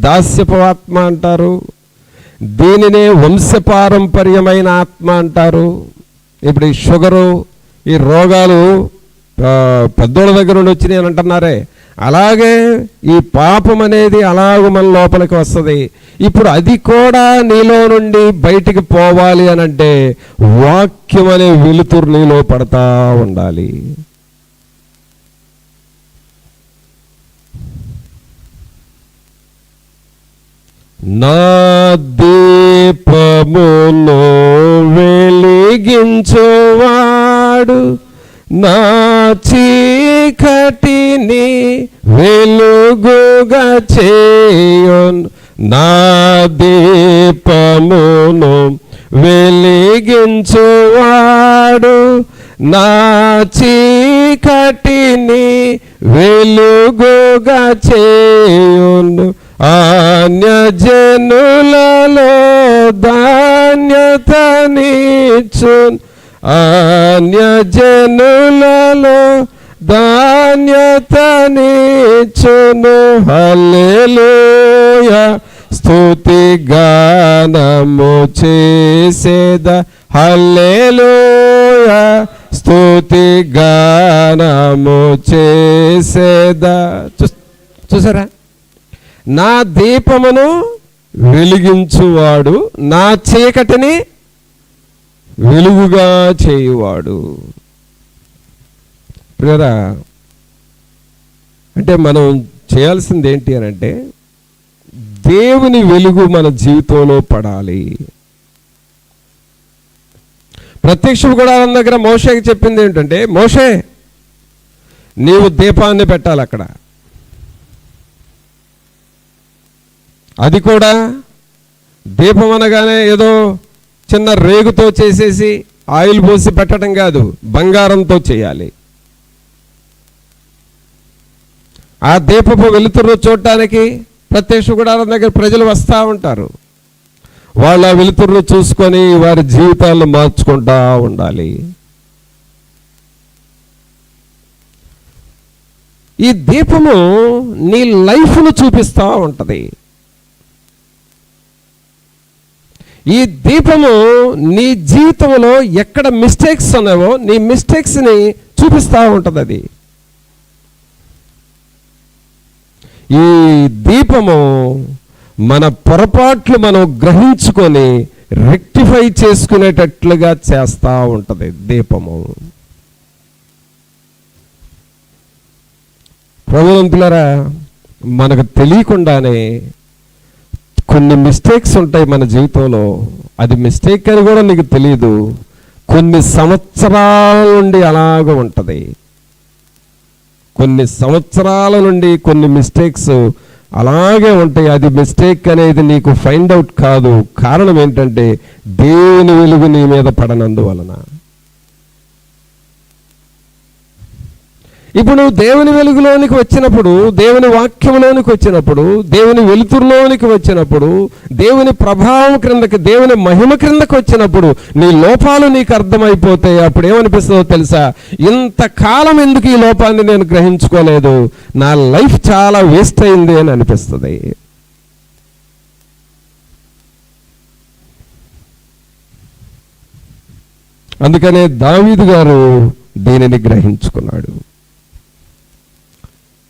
దాస్యపు ఆత్మ అంటారు, దీనినే వంశపారంపర్యమైన ఆత్మ అంటారు. ఇప్పుడు ఈ షుగరు, ఈ రోగాలు పెద్దోళ్ళ దగ్గర నుండి వచ్చినాయి అని అంటున్నారే, అలాగే ఈ పాపం అనేది అలాగ మన లోపలికి వస్తుంది. ఇప్పుడు అది కూడా నీలో నుండి బయటికి పోవాలి అని అంటే వాక్యం అనే వెలుతురు నీలో పడతా ఉండాలి. నా దీపమును వెలిగించువాడు నా చీకటిని వెలుగుగా చేయును. నా దీపమును వెలిగించువాడు నా చీకటిని వెలుగుగా చేయును. అన్యజనులలో ధాన్యతనిచ్చును, అన్యజనులలో ధాన్యతనిచ్చును. హల్లెలూయా స్తుతి గానము చేసేద, హల్లెలూయా స్తుతి గానము చేసేద. చూసారా, నా దీపమును వెలిగించువాడు నా చీకటిని వెలుగుగా చేయువాడు. ప్రియరా, అంటే మనం చేయాల్సింది ఏంటి అని అంటే దేవుని వెలుగు మన జీవితంలో పడాలి. ప్రత్యక్ష గుడారం దగ్గర మోషేకి చెప్పింది ఏంటంటే, మోషే నీవు దీపాన్ని పెట్టాలి అక్కడ. అది కూడా దీపం అనగానే ఏదో చిన్న రేగుతో చేసేసి ఆయిల్ పోసి పెట్టడం కాదు, బంగారంతో చేయాలి. ఆ దీపపు వెలుతురు చూడటానికి ప్రత్యక్ష గుడారం దగ్గర ప్రజలు వస్తూ ఉంటారు. వాళ్ళ వెలుతురును చూసుకొని వారి జీవితాలను మార్చుకుంటూ ఉండాలి. ఈ దీపము నీ లైఫ్ను చూపిస్తూ ఉంటుంది. ఈ దీపము నీ జీవితంలో ఎక్కడ మిస్టేక్స్ ఉన్నావో నీ మిస్టేక్స్ని చూపిస్తూ ఉంటుంది. అది ఈ దీపము మన పొరపాట్లు మనం గ్రహించుకొని రెక్టిఫై చేసుకునేటట్లుగా చేస్తూ ఉంటుంది దీపము. ప్రభువులంతులారా, మనకు తెలియకుండానే కొన్ని మిస్టేక్స్ ఉంటాయి మన జీవితంలో. అది మిస్టేక్ అని కూడా నీకు తెలియదు. కొన్ని సంవత్సరాల నుండి అలాగ ఉంటుంది. కొన్ని సంవత్సరాల నుండి కొన్ని మిస్టేక్స్ అలాగే ఉంటాయి. అది మిస్టేక్ అనేది నీకు ఫైండ్ అవుట్ కాదు. కారణం ఏంటంటే దేవుని వెలుగు నీ మీద పడనందువలన. ఇప్పుడు నువ్వు దేవుని వెలుగులోనికి వచ్చినప్పుడు, దేవుని వాక్యంలోనికి వచ్చినప్పుడు, దేవుని వెలుతురులోనికి వచ్చినప్పుడు, దేవుని ప్రభావం క్రిందకి, దేవుని మహిమ క్రిందకి వచ్చినప్పుడు నీ లోపాలు నీకు అర్థమైపోతాయి. అప్పుడు ఏమనిపిస్తుందో తెలుసా? ఇంతకాలం ఎందుకు ఈ లోపాన్ని నేను గ్రహించుకోలేదు, నా లైఫ్ చాలా వేస్ట్ అయింది అని అనిపిస్తుంది. అందుకనే దావీదు గారు దీనిని గ్రహించుకున్నాడు.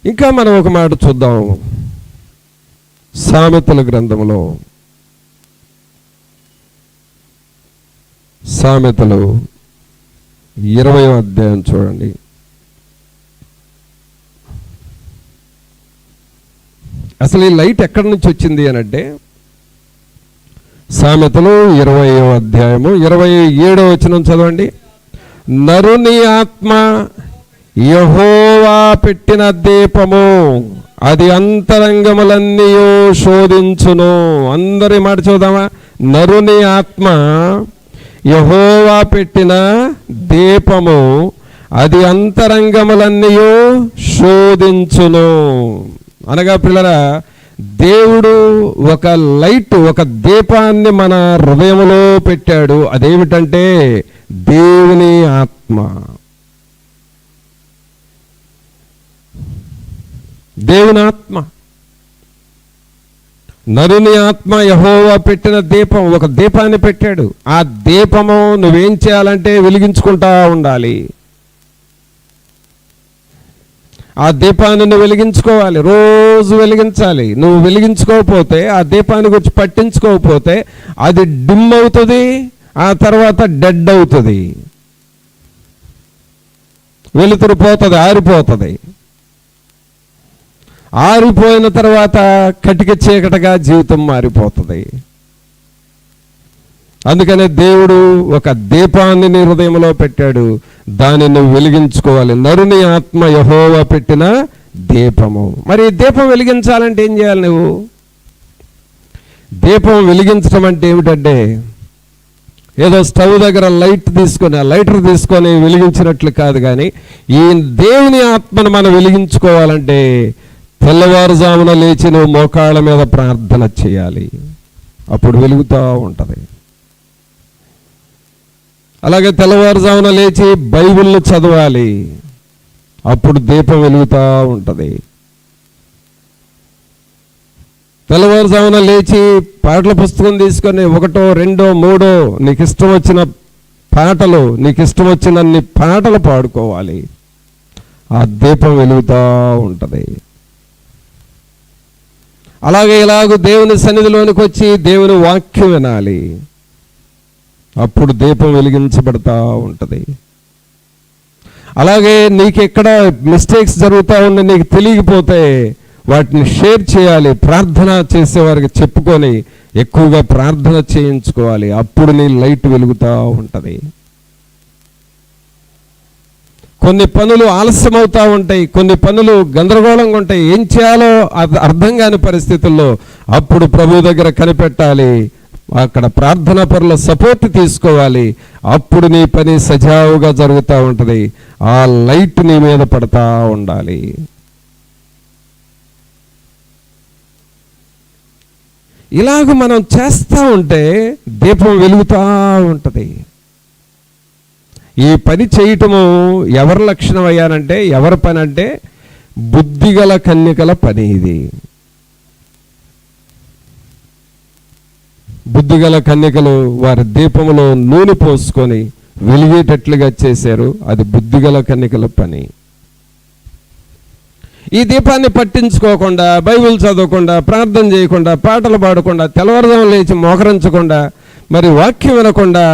ఇంకా మనం ఒక మాట చూద్దాం. సామెతల గ్రంథంలో, సామెతలు 20వ అధ్యాయం చూడండి. అసలు ఈ లైట్ ఎక్కడి నుంచి వచ్చింది అని అంటే, సామెతలు 20వ అధ్యాయము 27వ వచనం చదవండి. నరుని ఆత్మ యెహోవా పెట్టిన దీపము, అది అంతరంగములన్నీ శోధించును. అందరి మాట చూద్దామా? నరుని ఆత్మ యెహోవా పెట్టిన దీపము, అది అంతరంగములన్నీ శోధించును. అనగా పిల్లరా, దేవుడు ఒక లైట్, ఒక దీపాన్ని మన హృదయంలో పెట్టాడు. అదేమిటంటే దేవుని ఆత్మ. దేవుని ఆత్మ. నరుని ఆత్మ యెహోవా పెట్టిన దీపం, ఒక దీపాన్ని పెట్టాడు. ఆ దీపము నువ్వేం చేయాలంటే వెలిగించుకుంటా ఉండాలి. ఆ దీపాన్ని నువ్వు వెలిగించుకోవాలి, రోజు వెలిగించాలి. నువ్వు వెలిగించుకోకపోతే, ఆ దీపాన్ని గురించి పట్టించుకోకపోతే అది డిమ్ అవుతుంది, ఆ తర్వాత డెడ్ అవుతుంది, వెలుతురు పోతుంది, ఆరిపోతుంది. ఆరిపోయిన తర్వాత కటిక చీకటిగా జీవితం మారిపోతుంది. అందుకనే దేవుడు ఒక దీపాన్ని నీ హృదయంలో పెట్టాడు, దాన్ని నువ్వు వెలిగించుకోవాలి. నరుని ఆత్మ యెహోవా పెట్టిన దీపము. మరి దీపం వెలిగించాలంటే ఏం చేయాలి? నువ్వు దీపం వెలిగించడం అంటే ఏమిటంటే, ఏదో స్టవ్ దగ్గర లైటర్ తీసుకొని వెలిగించినట్లు కాదు. కానీ ఈ దేవుని ఆత్మను మనం వెలిగించుకోవాలంటే తెల్లవారుజామున లేచి నువ్వు మోకాళ్ళ మీద ప్రార్థన చేయాలి, అప్పుడు వెలుగుతూ ఉంటుంది. అలాగే తెల్లవారుజామున లేచి బైబిల్ని చదవాలి, అప్పుడు దీపం వెలుగుతూ ఉంటుంది. తెల్లవారుజామున లేచి పాటల పుస్తకం తీసుకొని 1, 2, 3 నీకు ఇష్టం వచ్చిన పాటలు, నీకు ఇష్టం వచ్చినన్ని పాటలు పాడుకోవాలి, ఆ దీపం వెలుగుతూ ఉంటుంది. అలాగే ఇలాగ దేవుని సన్నిధిలోనికి వచ్చి దేవుని వాక్యం వినాలి, అప్పుడు దీపం వెలిగించబడతా ఉంటుంది. అలాగే నీకు ఎక్కడ మిస్టేక్స్ జరుగుతూ ఉండి నీకు తెలియకపోతే వాటిని షేర్ చేయాలి, ప్రార్థన చేసేవారికి చెప్పుకొని ఎక్కువగా ప్రార్థన చేయించుకోవాలి, అప్పుడు నీ లైట్ వెలుగుతూ ఉంటుంది. కొన్ని పనులు ఆలస్యమవుతూ ఉంటాయి, కొన్ని పనులు గందరగోళంగా ఉంటాయి, ఏం చేయాలో అర్థం కాని పరిస్థితుల్లో అప్పుడు ప్రభు దగ్గర కనిపెట్టాలి, అక్కడ ప్రార్థనా పరుల సపోర్ట్ తీసుకోవాలి, అప్పుడు నీ పని సజావుగా జరుగుతూ ఉంటుంది. ఆ లైట్ నీ మీద పడతా ఉండాలి. ఇలాగ మనం చేస్తూ ఉంటే దీపం వెలుగుతూ ఉంటుంది. ఈ పని చేయటము ఎవరి లక్షణం అయ్యానంటే, ఎవరి పని అంటే బుద్ధిగల కన్యకల పని. ఇది బుద్ధిగల కన్యకలు వారి దీపములో నూనె పోసుకొని వెలిగేటట్లుగా చేశారు, అది బుద్ధిగల కన్యకల పని. ఈ దీపాన్ని పట్టించుకోకుండా, బైబిల్ చదవకుండా, ప్రార్థన చేయకుండా, పాటలు పాడకుండా, తెల్లవారుజామున లేచి మోకరించకుండా, మరి వాక్యం వినకుండా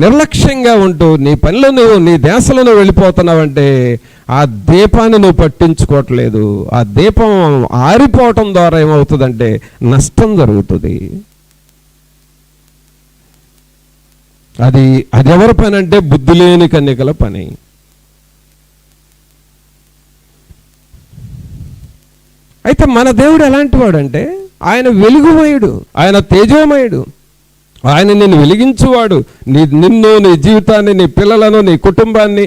నిర్లక్ష్యంగా ఉంటూ నీ పనిలో నువ్వు, నీ ధ్యాసలో నువ్వు వెళ్ళిపోతున్నావంటే ఆ దీపాన్ని నువ్వు పట్టించుకోవట్లేదు. ఆ దీపం ఆరిపోవటం ద్వారా ఏమవుతుందంటే నష్టం జరుగుతుంది. అది ఎవరి పని అంటే బుద్ధి లేని కన్యకల పని. అయితే మన దేవుడు ఎలాంటి వాడంటే, ఆయన వెలుగుమయుడు, ఆయన తేజోమయుడు, ఆయన నిన్ను వెలిగించువాడు. నిన్ను, నీ జీవితాన్ని, నీ పిల్లలను, నీ కుటుంబాన్ని,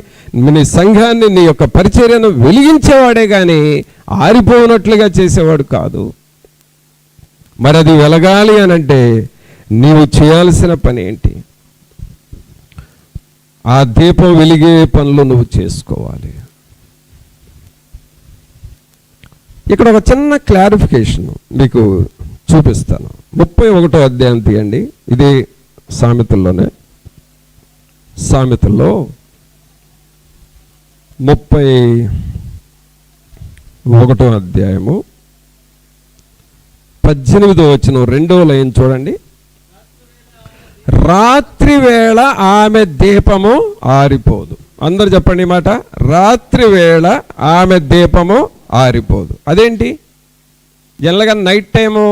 నీ సంఘాన్ని, నీ యొక్క పరిచర్యను వెలిగించేవాడే కానీ ఆరిపోనట్లుగా చేసేవాడు కాదు. మరి అది వెలగాలి అనంటే నీవు చేయాల్సిన పని ఏంటి? ఆ దీపం వెలిగే పనులు నువ్వు చేసుకోవాలి. ఇక్కడ ఒక చిన్న క్లారిఫికేషన్ మీకు చూపిస్తాను. 31వ అధ్యాయం తీయండి. ఇది సామెతల్లోనే, సామెతల్లో 31వ అధ్యాయము 18వ వచనం 2వ లైన్ చూడండి. రాత్రి వేళ ఆమె దీపము ఆరిపోదు. అందరు చెప్పండి మాట, రాత్రి వేళ ఆమె దీపము ఆరిపోదు. అదేంటి? జనరల్గా నైట్ టైము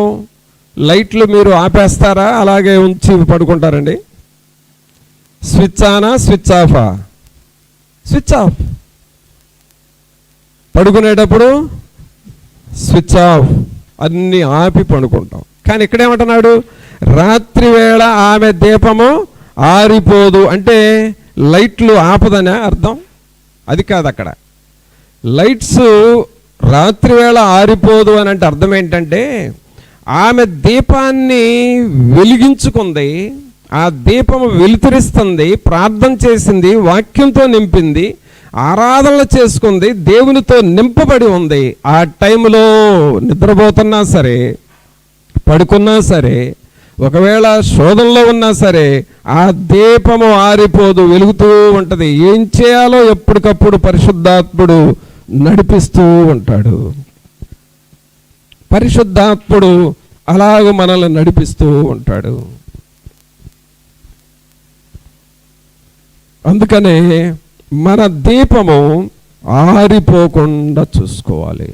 లైట్లు మీరు ఆపేస్తారా, అలాగే ఉంచి పడుకుంటారండి? స్విచ్ ఆనా, స్విచ్ ఆఫా? Switch off. పడుకునేటప్పుడు స్విచ్ ఆఫ్, అన్నీ ఆపి పడుకుంటాం. కానీ ఇక్కడేమంటున్నాడు? రాత్రి వేళ ఆమె దీపము ఆరిపోదు అంటే లైట్లు ఆపదనే అర్థం? అది కాదు. అక్కడ లైట్స్ రాత్రి వేళ ఆరిపోదు అని అంటే అర్థం ఏంటంటే, ఆమె దీపాన్ని వెలిగించుకుంది, ఆ దీపము వెలుతురిస్తుంది, ప్రార్థన చేసింది, వాక్యంతో నింపింది, ఆరాధనలు చేసుకుంది, దేవునితో నింపబడి ఉంది. ఆ టైంలో నిద్రపోతున్నా సరే, పడుకున్నా సరే, ఒకవేళ శోధనలో ఉన్నా సరే ఆ దీపము ఆరిపోదు, వెలుగుతూ ఉంటుంది. ఏం చేయాలో ఎప్పటికప్పుడు పరిశుద్ధాత్ముడు నడిపిస్తూ ఉంటాడు. పరిశుద్ధాత్ముడు అలాగ మనల్ని నడిపిస్తూ ఉంటాడు. అందుకనే మన దీపము ఆరిపోకుండా చూసుకోవాలి.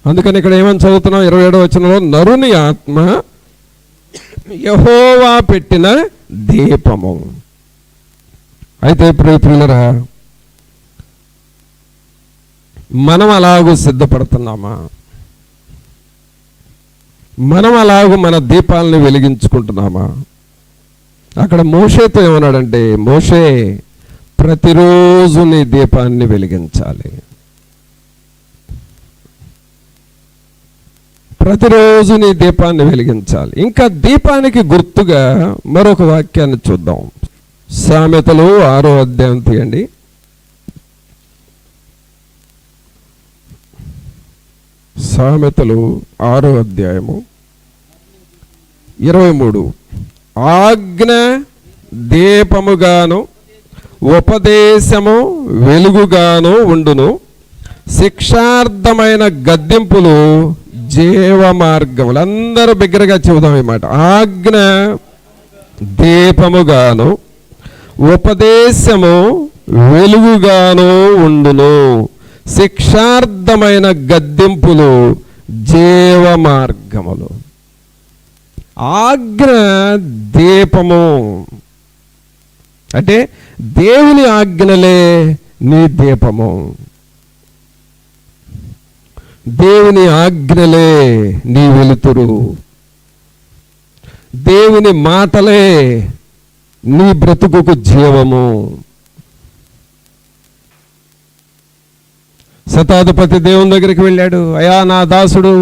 అందుకని ఇక్కడ ఏమని చదువుతున్నాం 27వ వచనంలో, నరుని ఆత్మ యెహోవా పెట్టిన దీపము. అయితే ప్రియులారా, మనం అలాగూ సిద్ధపడుతున్నామా? మనం అలాగూ మన దీపాలని వెలిగించుకుంటున్నామా? అక్కడ మోషేతో ఏమన్నాడంటే, మోషే ప్రతిరోజు నీ దీపాన్ని వెలిగించాలి, ప్రతిరోజు నీ దీపాన్ని వెలిగించాలి. ఇంకా దీపానికి గుర్తుగా మరొక వాక్యాన్ని చూద్దాం. సామెతలు 6వ అధ్యాయం తీయండి. సామెతలు 6వ అధ్యాయము 23. ఆజ్ఞ దీపముగాను ఉపదేశము వెలుగుగాను ఉండును, శిక్షార్థమైన గద్దింపులు జీవ మార్గములు. అందరూ బిగ్గరగా చెబుదాం ఈ మాట. ఆజ్ఞ దీపముగాను ఉపదేశము వెలుగుగాను ఉండును, శిక్షార్థమైన గద్దింపులు జీవ మార్గములు. ఆజ్ఞ దీపము అంటే దేవుని ఆజ్ఞలే నీ దీపము, దేవుని ఆజ్ఞలే నీ వెలుతురు, దేవుని మాటలే నీ బ్రతుకుకు జీవము. శతాధిపతి దేవుని దగ్గరికి వెళ్ళాడు. అయ్యా, నా దాసుడు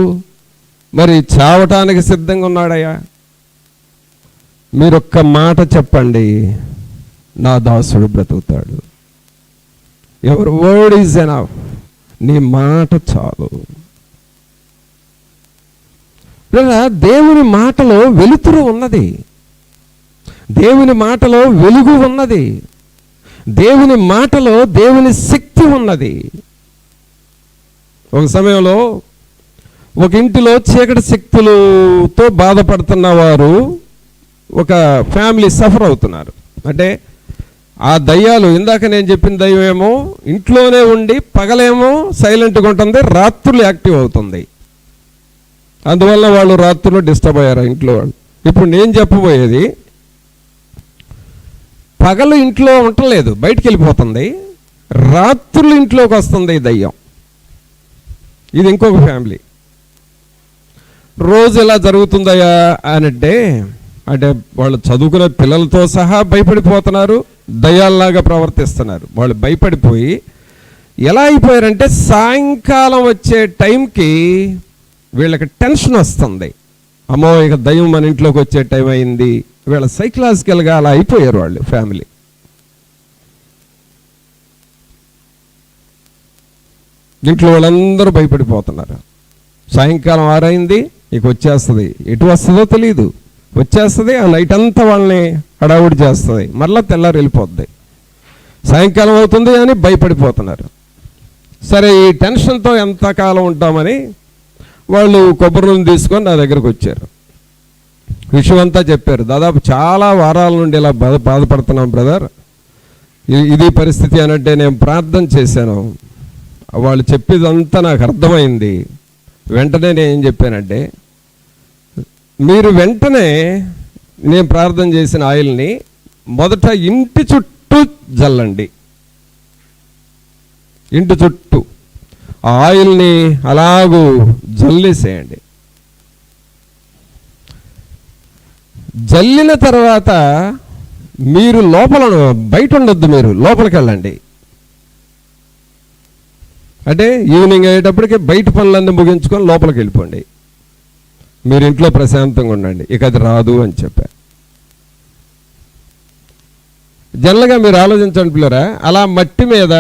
మరి చావటానికి సిద్ధంగా ఉన్నాడయ్యా, మీరొక్క మాట చెప్పండి, నా దాసుడు బ్రతుకుతాడు. యువర్ వర్డ్ ఈజ్ ఎనఫ్, నీ మాట చాలు. దేవుని మాటలో వెలుతురు ఉన్నది, దేవుని మాటలో వెలుగు ఉన్నది, దేవుని మాటలో దేవుని శక్తి ఉన్నది. ఒక సమయంలో ఒక ఇంటిలో చీకటి శక్తులతో బాధపడుతున్న వారు, ఒక ఫ్యామిలీ సఫర్ అవుతున్నారు. అంటే ఆ దయ్యాలు, ఇందాక నేను చెప్పిన దయ్యం ఏమో ఇంట్లోనే ఉండి పగలేమో సైలెంట్గా ఉంటుంది, రాత్రులు యాక్టివ్ అవుతుంది. అందువల్ల వాళ్ళు రాత్రులు డిస్టర్బ్ అయ్యారు ఇంట్లో వాళ్ళు. ఇప్పుడు నేను చెప్పబోయేది, పగలు ఇంట్లో ఉండలేదు, బయటికి వెళ్ళిపోతుంది, రాత్రులు ఇంట్లోకి వస్తుంది ఈ దయ్యం. ఇది ఇంకొక ఫ్యామిలీ. రోజు ఇలా జరుగుతుందయ్యా అనంటే, అంటే వాళ్ళు చదువుకునే పిల్లలతో సహా భయపడిపోతున్నారు, దయ్యాల్లాగా ప్రవర్తిస్తున్నారు. వాళ్ళు భయపడిపోయి ఎలా అయిపోయారంటే, సాయంకాలం వచ్చే టైంకి వీళ్ళకి టెన్షన్ వస్తుంది. అమ్మో, ఇక దయ్యం మన ఇంట్లోకి వచ్చే టైం అయింది. వీళ్ళ సైకలాజికల్గా అలా అయిపోయారు వాళ్ళు ఫ్యామిలీ. ఇంట్లో వాళ్ళందరూ భయపడిపోతున్నారు. సాయంకాలం 6 అయింది, ఇక వచ్చేస్తుంది. ఎటు వస్తుందో తెలియదు, వచ్చేస్తుంది. ఆ నైట్ అంతా వాళ్ళని హడావుడి చేస్తుంది, మరలా తెల్లారు వెళ్ళిపోద్ది. సాయంకాలం అవుతుంది అని భయపడిపోతున్నారు. సరే, ఈ టెన్షన్తో ఎంతకాలం ఉంటామని వాళ్ళు కొబ్బరి నూనె తీసుకొని నా దగ్గరకు వచ్చారు. విషయం అంతా చెప్పారు. దాదాపు చాలా వారాల నుండి ఇలా బాధపడుతున్నాం బ్రదర్, ఇది పరిస్థితి అనంటే నేను ప్రార్థన చేశాను. వాళ్ళు చెప్పేదంతా నాకు అర్థమైంది. వెంటనే నేను ఏం చెప్పానంటే, మీరు వెంటనే నేను ప్రార్థన చేసిన ఆయిల్ని మొదట ఇంటి చుట్టూ జల్లండి. ఇంటి చుట్టూ ఆ ఆయిల్ని అలాగూ జల్లేసేయండి. జల్లిన తర్వాత మీరు బయట ఉండొద్దు, మీరు లోపలికి వెళ్ళండి. అంటే ఈవినింగ్ అయ్యేటప్పటికి బయట పనులన్నీ ముగించుకొని లోపలికి వెళ్ళిపోండి. మీరు ఇంట్లో ప్రశాంతంగా ఉండండి, ఇక అది రాదు అని చెప్పా. జనరల్గా మీరు ఆలోచించండి పిల్లరా, అలా మట్టి మీద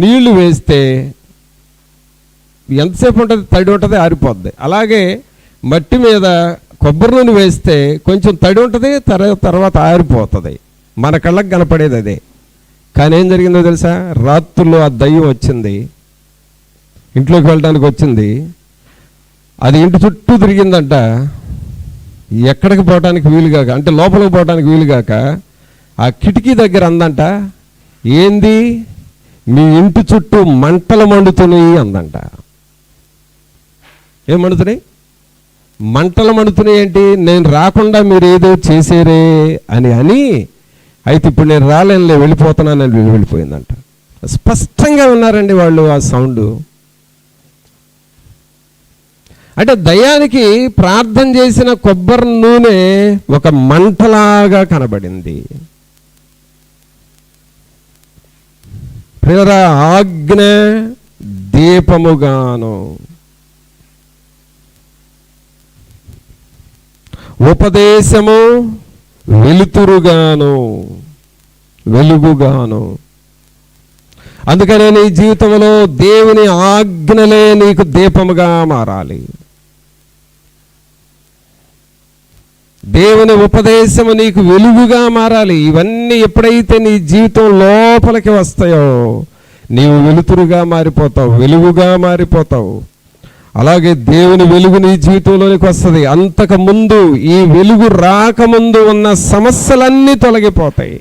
నీళ్లు వేస్తే ఎంతసేపు ఉంటుంది, తడి ఉంటుంది, ఆరిపోద్ది. అలాగే మట్టి మీద కొబ్బరి నూనె వేస్తే కొంచెం తడి ఉంటుంది, తర్వాత ఆరిపోతుంది. మన కళ్ళకు కనపడేది అదే. కానీ ఏం జరిగిందో తెలుసా? రాత్రుల్లో ఆ దయ్యం వచ్చింది, ఇంట్లోకి వెళ్ళడానికి వచ్చింది. అది ఇంటి చుట్టూ తిరిగిందంట. ఎక్కడికి పోవటానికి వీలుగాక, అంటే లోపలికి పోవటానికి వీలుగాక ఆ కిటికీ దగ్గర అందంట, ఏంది మీ ఇంటి చుట్టూ మంటలు మండుతున్నాయి అందంట. ఏం మండుతున్నాయి? మంటలు మండుతున్నాయి ఏంటి? నేను రాకుండా మీరు ఏదో చేసేరే అని అయితే ఇప్పుడు నేను రాలేనులే, వెళ్ళిపోతున్నానని వెళ్ళిపోయిందంట. స్పష్టంగా ఉన్నారండి వాళ్ళు ఆ సౌండ్. అంటే దయ్యానికి ప్రార్థన చేసిన కొబ్బరి నూనె ఒక మంటలాగా కనబడింది. ప్రియరా, ఆజ్ఞ దీపముగాను, ఉపదేశము వెలుతురుగాను, వెలుగుగాను. అందుకనే నీ జీవితంలో దేవుని ఆజ్ఞలే నీకు దీపముగా మారాలి. దేవుని ఉపదేశము నీకు వెలుగుగా మారాలి. ఇవన్నీ ఎప్పుడైతే నీ జీవితం లోపలికి వస్తాయో నీవు వెలుతురుగా మారిపోతావు, వెలుగుగా మారిపోతావు. అలాగే దేవుని వెలుగు నీ జీవితంలోనికి వస్తుంది. అంతకుముందు, ఈ వెలుగు రాకముందు ఉన్న సమస్యలన్నీ తొలగిపోతాయి.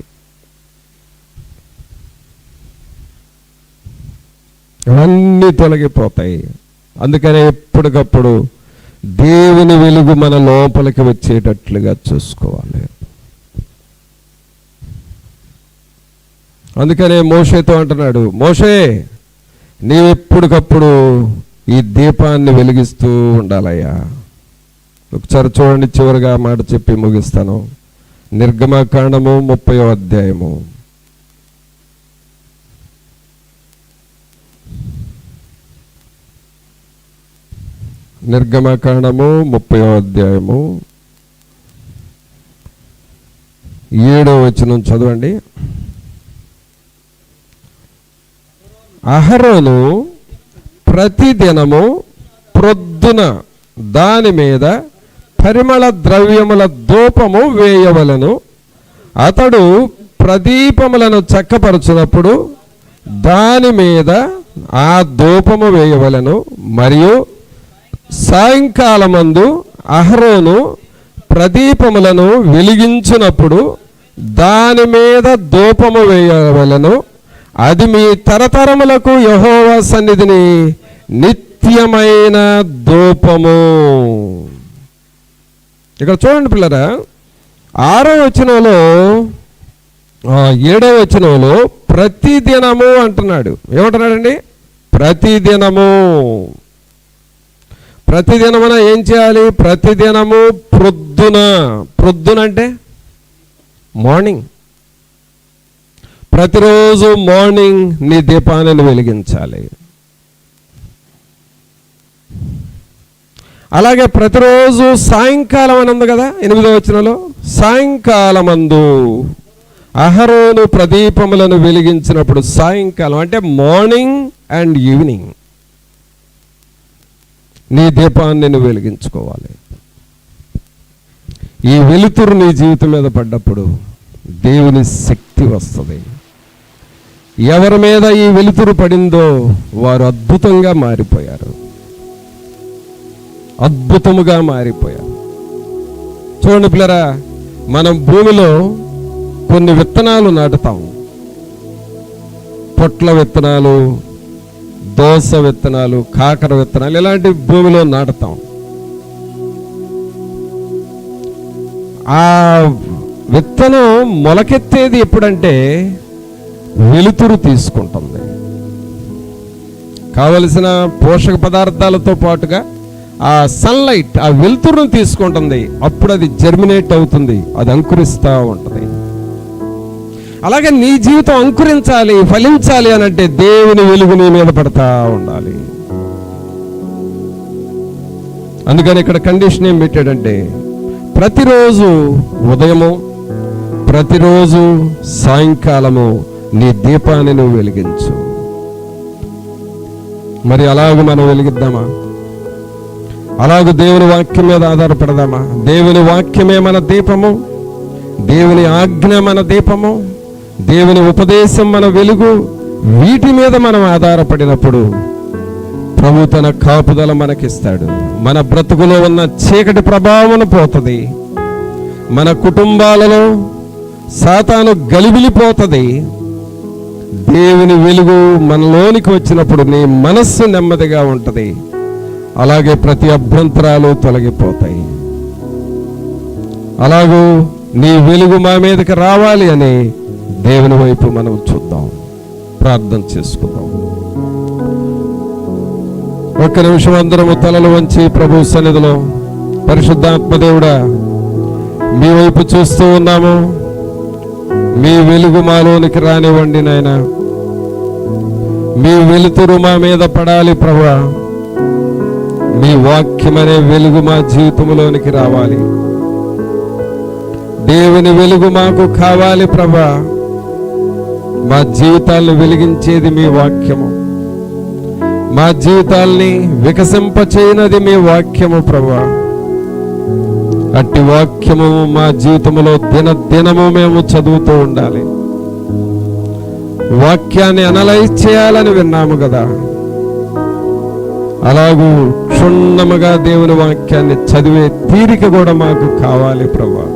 ఇవన్నీ తొలగిపోతాయి. అందుకనే ఎప్పటికప్పుడు దేవుని వెలుగు మన లోపలికి వచ్చేటట్లుగా చూసుకోవాలి. అందుకనే మోషేతో అంటున్నాడు, మోషే నీవు ఎప్పటికప్పుడు ఈ దీపాన్ని వెలిగిస్తూ ఉండాలయ్యా. ఒకసారి చూడండి, చివరిగా మాట చెప్పి ముగిస్తాను. నిర్గమకాండము 30వ అధ్యాయము. నిర్గమకాండము 30వ అధ్యాయము 7వ వచనం చదవండి. అహరోను ప్రతిదినము ప్రొద్దున దాని మీద పరిమళ ద్రవ్యముల ధూపము వేయవలను. అతడు ప్రదీపములను చక్కపరచునప్పుడు దాని మీద ఆ ధూపము వేయవలను. మరియు సాయంకాలమందు అహరోను ప్రదీపములను వెలిగించినప్పుడు దాని మీద ధూపము వేయవలను. అది మీ తరతరములకు యెహోవా సన్నిధిని నిత్యమైన ధూపము. ఇక్కడ చూడండి పిల్లరా, 6వ వచనంలో 7వ వచనంలో ప్రతిదినము అంటున్నాడు. ఏమంటున్నాడండి? ప్రతిదినము. ప్రతిదినమున ఏం చేయాలి? ప్రతిదినము ప్రొద్దున. ప్రొద్దున అంటే మార్నింగ్. ప్రతిరోజు మార్నింగ్ నీ దీపాన్ని వెలిగించాలి. అలాగే ప్రతిరోజు సాయంకాలం అని ఉంది కదా 8వ వచనంలో, సాయంకాలమందు అహరోను ప్రదీపములను వెలిగించినప్పుడు, సాయంకాలం అంటే మార్నింగ్ అండ్ ఈవినింగ్ నీ దీపాన్ని నువ్వు వెలిగించుకోవాలి. ఈ వెలుతురు నీ జీవితం మీద పడ్డప్పుడు దేవుని శక్తి వస్తుంది. ఎవరి మీద ఈ వెలుతురు పడిందో వారు అద్భుతంగా మారిపోయారు, అద్భుతముగా మారిపోయారు. చూడండి పిల్లరా, మనం భూమిలో కొన్ని విత్తనాలు నాటుతాం. పొట్ల విత్తనాలు, దోస విత్తనాలు, కాకర విత్తనాలు, ఇలాంటి భూమిలో నాటుతాం. ఆ విత్తనం మొలకెత్తేది ఎప్పుడంటే వెలుతురు తీసుకుంటుంది. కావలసిన పోషక పదార్థాలతో పాటుగా ఆ సన్లైట్, ఆ వెలుతురును తీసుకుంటుంది. అప్పుడు అది జర్మినేట్ అవుతుంది, అది అంకురిస్తూ ఉంటుంది. అలాగే నీ జీవితం అంకురించాలి, ఫలించాలి అని అంటే దేవుని వెలుగు నీ మీద పడతా ఉండాలి. అందుకని ఇక్కడ కండిషన్ ఏం పెట్టాడంటే, ప్రతిరోజు ఉదయము, ప్రతిరోజు సాయంకాలము నీ దీపాన్ని నువ్వు వెలిగించు. మరి అలాగే మనం వెలిగిద్దామా? అలాగే దేవుని వాక్యం మీద ఆధారపడదామా? దేవుని వాక్యమే మన దీపము, దేవుని ఆజ్ఞ మన దీపము, దేవుని ఉపదేశం మన వెలుగు. వీటి మీద మనం ఆధారపడినప్పుడు ప్రభు తన కాపుదల మనకిస్తాడు. మన బ్రతుకులో ఉన్న చీకటి ప్రభావం పోతుంది. మన కుటుంబాలలో సాతాను గలిబిలిపోతుంది. దేవుని వెలుగు మనలోనికి వచ్చినప్పుడు నీ మనస్సు నెమ్మదిగా ఉంటుంది. అలాగే ప్రతి అభ్యంతరాలు తొలగిపోతాయి. అలాగూ నీ వెలుగు మా మీదకి రావాలి అని దేవుని వైపు మనం చూద్దాం, ప్రార్థన చేసుకుందాం. ఒక్క నిమిషం అందరము తలలు వంచి ప్రభు సన్నిధిలో, పరిశుద్ధాత్మదేవుడా, మీ వైపు చూస్తూ ఉన్నాము. మీ వెలుగు మాలోనికి రానివ్వండి నాయన. మీ వెలుతురు మా మీద పడాలి ప్రభువా. మీ వాక్యమనే వెలుగు మా జీవితంలోనికి రావాలి. దేవుని వెలుగు మాకు కావాలి ప్రభువా. మా జీవితాలను వెలిగించేది మీ వాక్యము, మా జీవితాల్ని వికసింపచేయనది మీ వాక్యము ప్రభువా. అట్టి వాక్యము మా జీవితంలో దినదినము మేము చదువుతూ ఉండాలి. వాక్యాన్ని అనలైజ్ చేయాలని విన్నాము కదా, అలాగూ క్షుణ్ణముగా దేవుని వాక్యాన్ని చదివే తీరిక కూడా మాకు కావాలి ప్రభువా.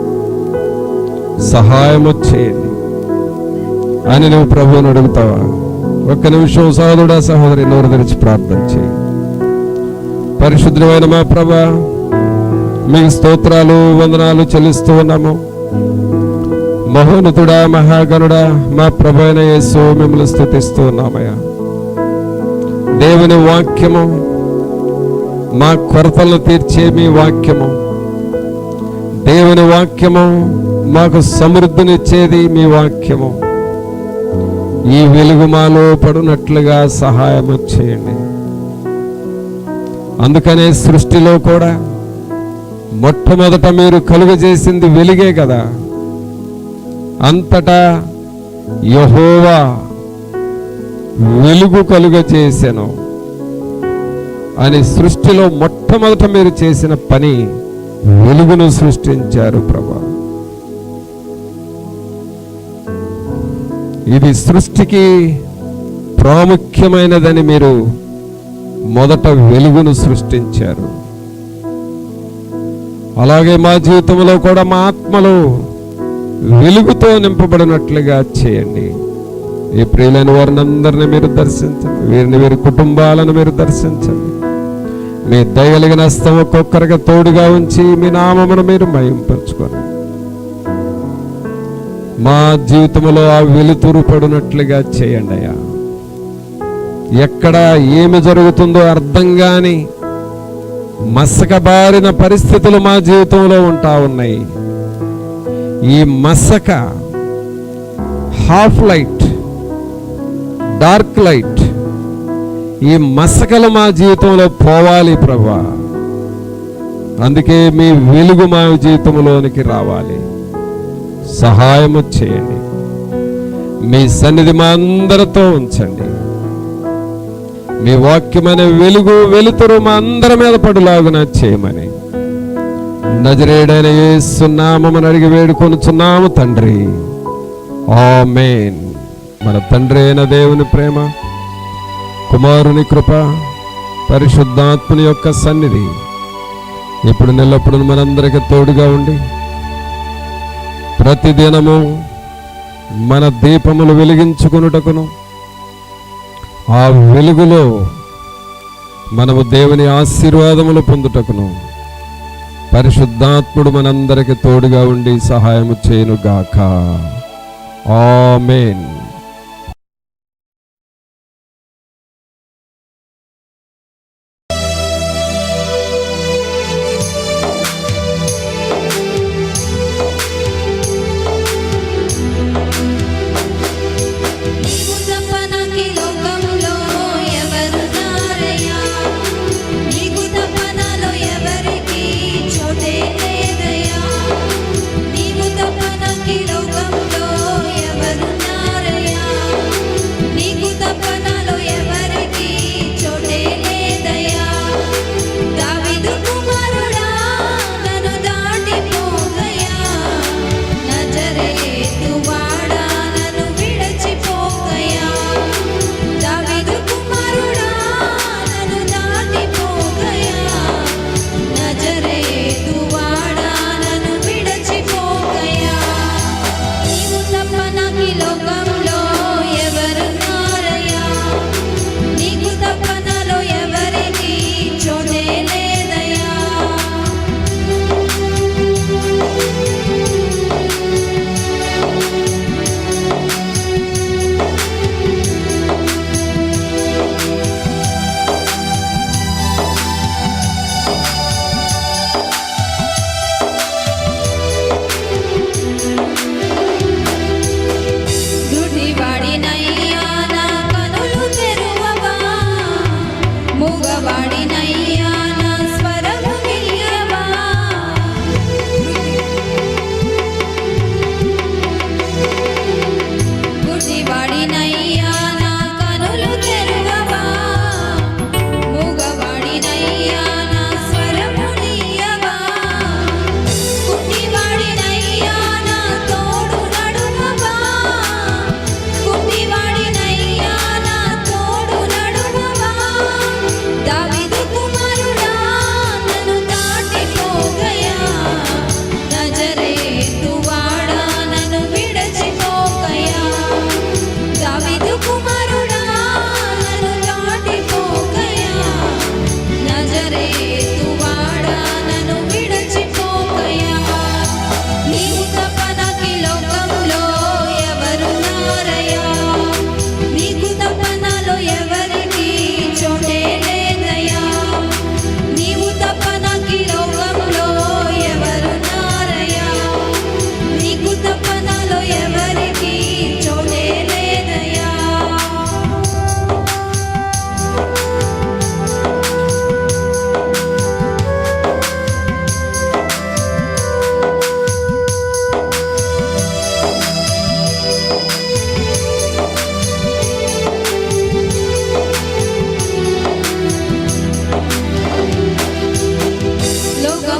సహాయము చేయండి అని నువ్వు ప్రభువుని అడుగుతావా? ఒక్క నిమిషం సహోదరుడా, సహోదరి, నోరు తెరిచి ప్రార్థన చేయి. పరిశుద్ధమైన మా ప్రభువా, మీకు స్తోత్రాలు వందనాలు చెల్లిస్తూ ఉన్నాము. మహోన్నతుడా, మహాగణుడా, మా ప్రభు అయిన యేసు, మిమ్మల్ని స్తుతిస్తూ ఉన్నామయ్యా. దేవుని వాక్యము, మా కొరతలను తీర్చే మీ వాక్యము, దేవుని వాక్యము మాకు సమృద్ధినిచ్చేది మీ వాక్యము. ఈ వెలుగు మాలో పడునట్లుగా సహాయము చేయండి. అందుకనే సృష్టిలో కూడా మొట్టమొదట మీరు కలుగజేసింది వెలుగే కదా. అంతటా యెహోవా వెలుగు కలుగజేసెను అని సృష్టిలో మొట్టమొదట మీరు చేసిన పని వెలుగును సృష్టించారు ప్రభా. ఇది సృష్టికి ప్రాముఖ్యమైనదని మీరు మొదట వెలుగును సృష్టించారు. అలాగే మా జీవితంలో కూడా మా ఆత్మలో వెలుగుతో నింపబడినట్లుగా చేయండి. ఈ ప్రియులైన వారిని అందరినీ మీరు దర్శించండి, వీరిని వీరి కుటుంబాలను మీరు దర్శించండి. మీ దయగలిగిన హస్తం ఒక్కొక్కరిగా తోడుగా ఉంచి మీ నామమును మీరు మహింపరచుకోండి. మా జీవితంలో ఆ వెలుతురు పడినట్లుగా చేయండి అయ్యా. ఎక్కడ ఏమి జరుగుతుందో అర్థం కాని మసకబారిన పరిస్థితులు మా జీవితంలో ఉంటా ఉన్నాయి. ఈ మసక, హాఫ్ లైట్, డార్క్ లైట్, ఈ మసకలు మా జీవితంలో పోవాలి ప్రభా. అందుకే మీ వెలుగు మా జీవితంలోనికి రావాలి. సహాయము చేయండి. మీ సన్నిధి మా అందరితో ఉంచండి. మీ వాక్యమైన వెలుగు వెలుతురు మా అందరి మీద పడులాగున చేయమని నజరేయుడైన యేసు నామమున అడిగి వేడుకొనుచున్నాము తండ్రి, ఆమేన్. మన తండ్రి అయిన దేవుని ప్రేమ, కుమారుని కృప, పరిశుద్ధాత్మని యొక్క సన్నిధి ఇప్పుడు నెల్లప్పుడు మనందరికీ తోడుగా ఉండి ప్రతిదినము మన దీపములు వెలిగించుకొనుటకును, ఆ వెలుగులో మనము దేవుని ఆశీర్వాదములు పొందుటకును పరిశుద్ధాత్ముడు మనందరికి తోడుగా ఉండి సహాయము చేయునుగాక. ఆమేన్. లోకంలో ఎవరున్నారయ్యా?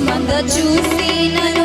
మంద చూసి నన్ను